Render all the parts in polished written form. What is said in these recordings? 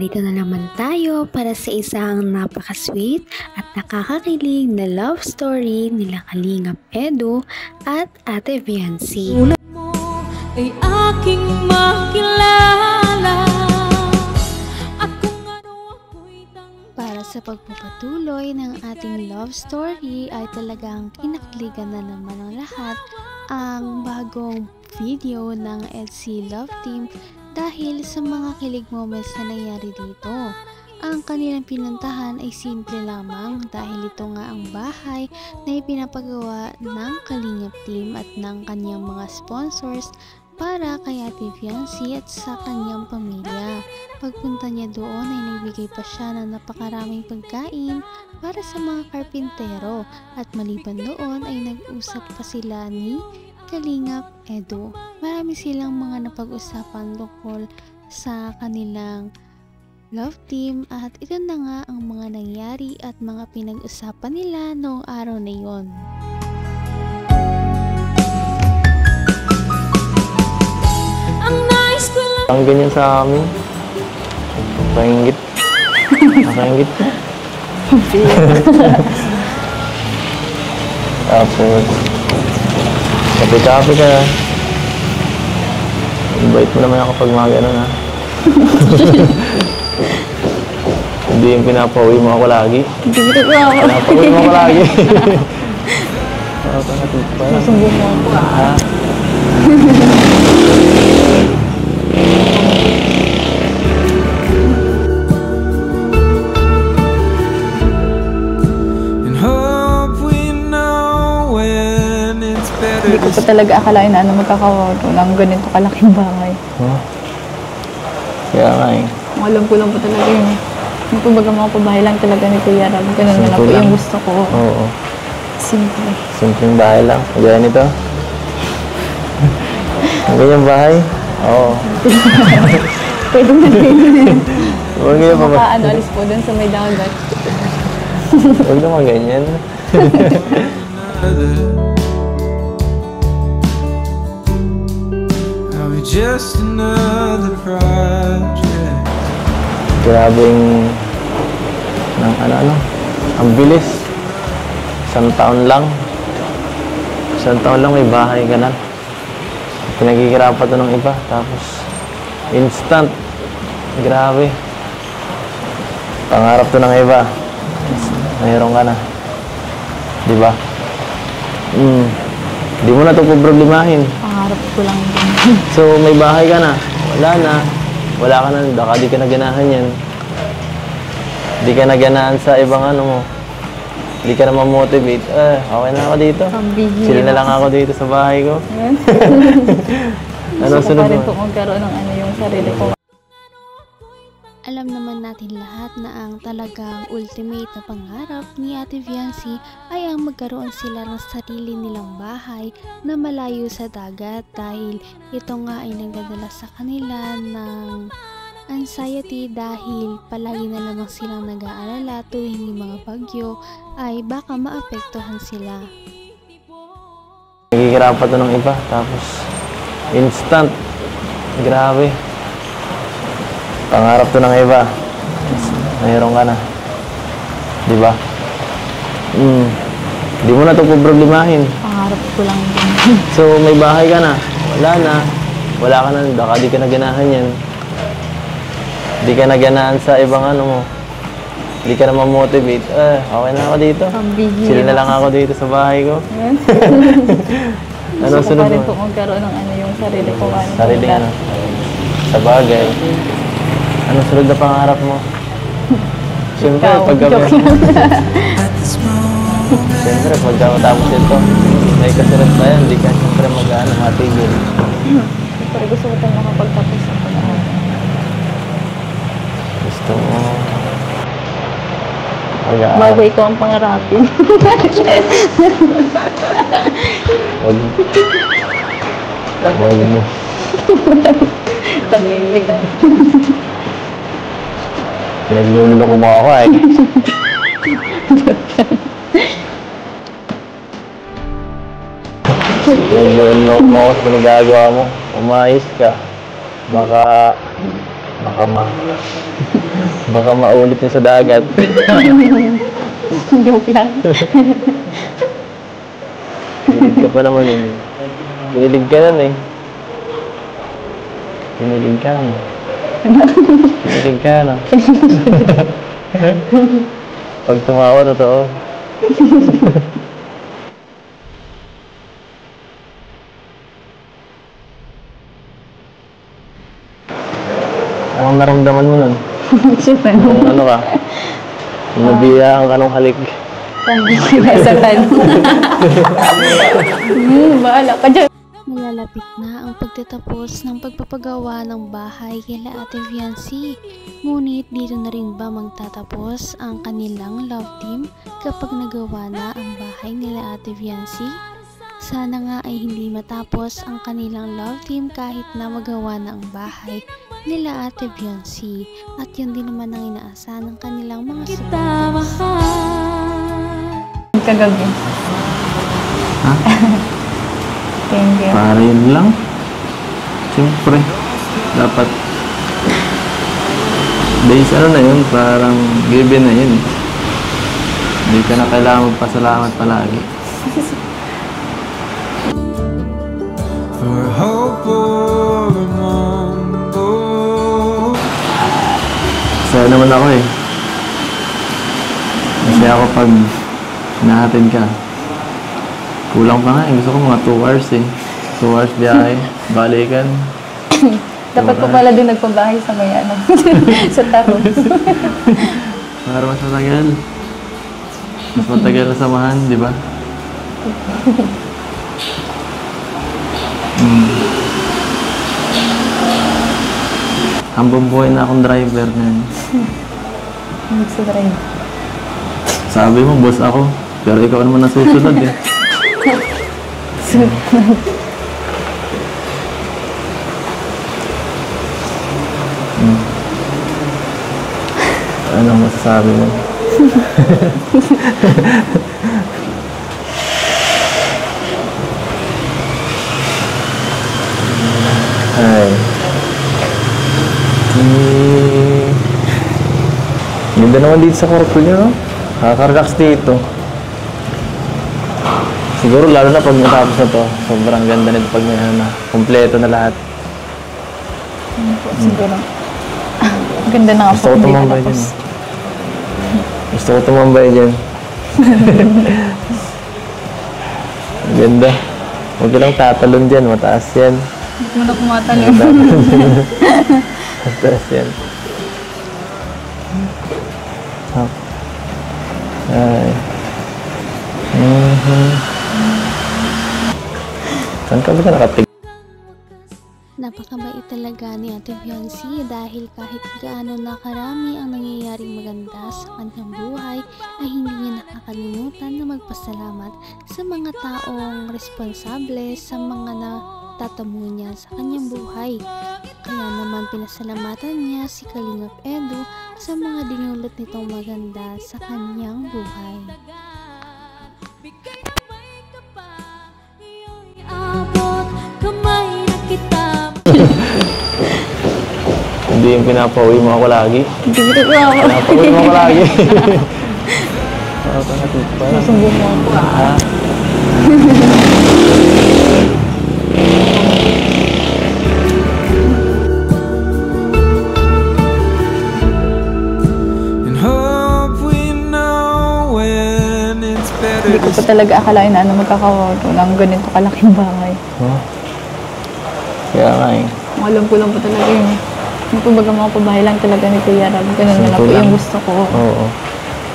narito na naman tayo para sa isang napaka-sweet at nakakakilig na love story nila Kalingap Edu at Ate Viancy. Tulad mo ay aking makilala at kung ano ako'y Para sa pagpapatuloy ng ating love story ay talagang kinakiligan na naman ng lahat ang bagong video ng EDSI Love Team dahil sa mga kilig moments na nangyari dito. Ang kanilang pinuntahan ay simple lamang dahil ito nga ang bahay na ipinapagawa ng Kalingap Team at ng kanyang mga sponsors para kay Ate Viancy at sa kanyang pamilya. Pagpunta niya doon ay nagbigay pa siya ng napakaraming pagkain para sa mga karpintero at maliban doon ay nag-usap pa sila ni Kalingap Edu. Marami silang mga napag-usapan tungkol sa kanilang love team at ito na nga ang mga nangyari at mga pinag-usapan nila noong araw na yon. Ang ganyan sa amin. Nakaingit. Nakaingit. Tapos, kape-kape ka. Invite mo naman ako pag mga gano'n, ha? Hindi yung pinapauwi mo ako lagi. Pinapauwi mo ako lagi. Masumbong mo ako, ha? Hindi ko pa talaga akalain na magkakaroon ng ganito kalaking bahay. Huh? Kaya nga eh. Ang alam ko lang po talaga yun. Yung kumbaga mga pabahay lang talaga ni Kuya Ram. Ganun na lang po yung gusto ko. Oo. Simple. Simpleng bahay lang. Kaya nito. Ang ganyang bahay? Oo. Pwede na ganyan. Huwag ganyan pa ba? Maka alis po dun sa may dagat. Huwag naman ganyan. Just another project. Grabing ng ano, ang bilis. Isang taon lang may bahay ka na. Pinagkikirapan to ng iba, tapos instant. Grabe. Pangarap to ng iba. Mayroon ka na. Diba? Di mo na ito problemahin. Pangarap ko lang din. So, may bahay ka na. Wala ka na. Baka di ka naganahan yan. Di ka naganahan sa ibang ano mo. Di ka na ma-motivate. Okay na ako dito. Sila na lang ako dito sa bahay ko. Ano sunod mo? Gusto ko pa rin po magkaroon ng yung sarili ko. Alam naman natin lahat na ang talagang ultimate na pangarap ni Ate Viancy ay ang magkaroon sila ng sarili nilang bahay na malayo sa dagat dahil ito nga ay nagdadala sa kanila ng anxiety dahil palagi na lamang silang nag-aalala tuwing yung mga bagyo ay baka maapektuhan sila. Nagkikirapan to ng iba, tapos instant. Grabe. Pangarap to ng iba. Mayroon ka na. Diba? Di mo na ito problemahin. Pangarap ko lang din. So, may bahay ka na. Wala ka na. Baka di ka naganahan yan. Di ka naganahan sa ibang ano mo. Di ka na ma-motivate. Okay na ako dito. Sila na lang ako dito sa bahay ko. Ano gusto ko sunod pa rin mo? po magkaroon ng yung sarili ko. Sarili ano? Sa bagay. Anong sunod na pangarap mo? Siyempre, Siyempre, pagkatapos ito, may kasunod na yan, hindi ka siyempre mag-ano, matigil. Pero gusto ko tayo makapagtapos sa pag-aaral. Gusto mo mag-aaral. Bago ikaw ang pangarapin. Wag mo. Tangilig. Pinagluloko mo ako eh. Pinagluloko mo ako sa pinagagawa mo. Umayos ka. Baka Baka baka maulit niya sa dagat. Joke lang. Kinilig ka pa naman eh. Kinilig ka nun eh. Kinilig ka na. Kinilig ka na. Pag tumawa, totoo. Anong naramdaman mo nun? Siyempre. Kung ano ka? Kung nabiya ka nung halik. Sa tan. Bahala ka dyan. Malalapit na ang pagtatapos ng pagpapagawa ng bahay kila Ate Fiancé. Ngunit dito na rin ba magtatapos ang kanilang love team kapag nagawa na ang bahay nila Ate Fiancé? Sana nga ay hindi matapos ang kanilang love team kahit na magawa na ang bahay nila Ate Fiancé. At yun din naman ang inaasahan ng kanilang mga supporters. Kagabi. Ha? Thank you. Para yun lang. Siyempre, dapat base ano na yun, parang given na yun. Hindi ka na kailangan magpasalamat palagi. For hope or a mambo. Masaya naman ako eh. Masaya ako pag nahatid ka. Kulang pa nga eh. Gusto ko mga 2 hours eh. 2 hours biyahe. Balikan. Dapat po pala din nagpabahay sa may ano. Sa taro. Para mas matagal. Mas matagal na samahan, di ba? Hambang buhay na akong driver ngayon. Sa drive. Sabi mo, boss ako. Pero ikaw naman nasusunod eh. Ano masasabi mo? Ay. Ganda naman dito sa kwarto niyo, no? Nakaka-relax dito. Siguro lalo na pag natapos na to, sobrang ganda nito pag may ano na, kompleto na lahat. Siguro. Ganda na nga Gusto po. ko Hindi tumambay natapos. dyan. Gusto ko tumambay dyan. Ganda. Huwag ka lang tatalon dyan, mataas yan. Hindi mo na kumatalon. Mataas yan. Ay. Saan ka ba nakatig? Napakabait talaga ni Ate Fiancé dahil kahit gaano na karami ang nangyayaring maganda sa kanyang buhay ay hindi niya nakakalimutan na magpasalamat sa mga taong responsable sa mga natatamo niya sa kanyang buhay. Kaya naman pinasalamatan niya si Kalingap Edu sa mga dinulot nitong maganda sa kanyang buhay. Abot kamay na kita. Hindi yung pinapauwi mo ako lagi. Dito ko ako. Pinapauwi mo ako lagi. Nakakatid pa. Masumbong mo ako. And hope we know when it's better. Hindi ko pa talaga akalain na magkakawato ng ganito kalaking bahay. Huh? Kaya nga eh. Alam ko lang po talaga yun. Yung kumbaga mga pabahay lang talaga ni Kuya Rab. Ganun na lang po Simple lang. yung gusto ko. Oo.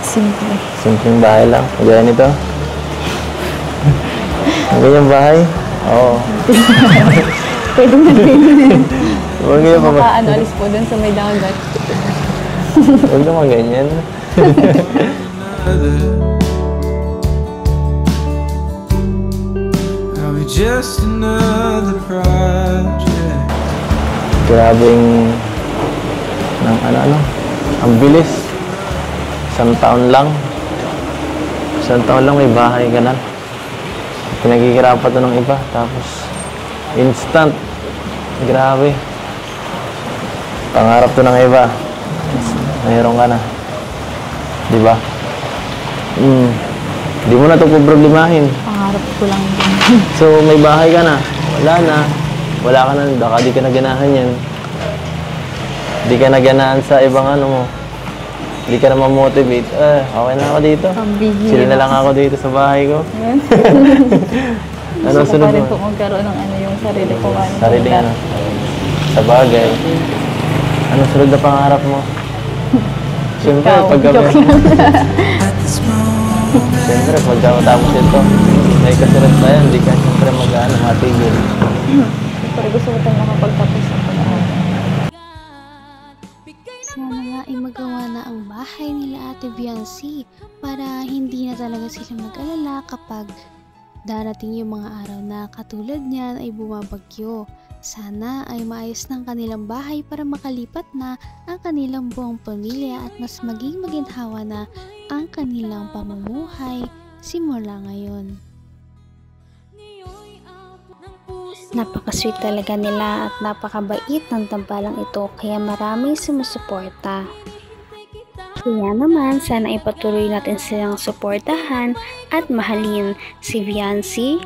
Simple. Simpleng bahay lang. Kagaya nito. Ang ganyang bahay? Oo. Pwede na ganyan. Huwag ganyan pa ba? Maka alis po dun sa may dagat. Huwag naman ganyan. Are we just another project? Grabing ng ano. Ang bilis. Isang taon lang may bahay ka na. Pinaghihirapan to ng iba. Tapos, instant. Grabe. Pangarap to ng iba. Mayroon ka na. Di ba? Di mo na ito problemahin. Pangarap ko lang din. So, may bahay ka na. Wala na. Wala ka na. Baka di ka na ganahan yan. Di ka na ganahan sa ibang ano mo. Di ka na ma-motivate. Okay na ako dito. Pambihira. Sila na lang ako dito sa bahay ko. Yan. Ano Gusto ko sunod pa rin mo? po magkaroon ng ano yung sarili ko. Sarili ano. Sa bagay. Anong sunod na pangarap mo? Siyempre, Siyempre, pagka matapos ito, may kasunod na yan. Di ka siyempre mag-ano, matigil. Pero gusto ko tayo makapagtapos ng pag-aaral. Sana nga ay magawa na ang bahay nila Ate Biancy para hindi na talaga sila mag-alala kapag darating yung mga araw na katulad niyan ay bumabagyo. Sana ay maayos ng kanilang bahay para makalipat na ang kanilang buong pamilya at mas maging maginhawa na ang kanilang pamumuhay simula ngayon. Napaka-sweet talaga nila at napakabait ng tambalang ito kaya maraming sumusuporta. Kaya naman sana ipatuloy natin silang suportahan at mahalin si Biancy,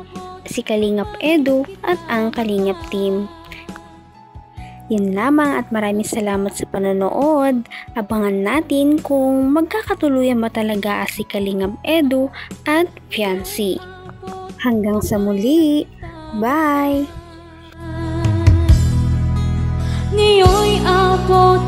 si Kalingap Edu at ang Kalingap team. Yun lamang at maraming salamat sa panonood. Abangan natin kung magkakatuluyan ba talaga si Kalingap Edu at Biancy. Hanggang sa muli. Bye! Ngayon'y abot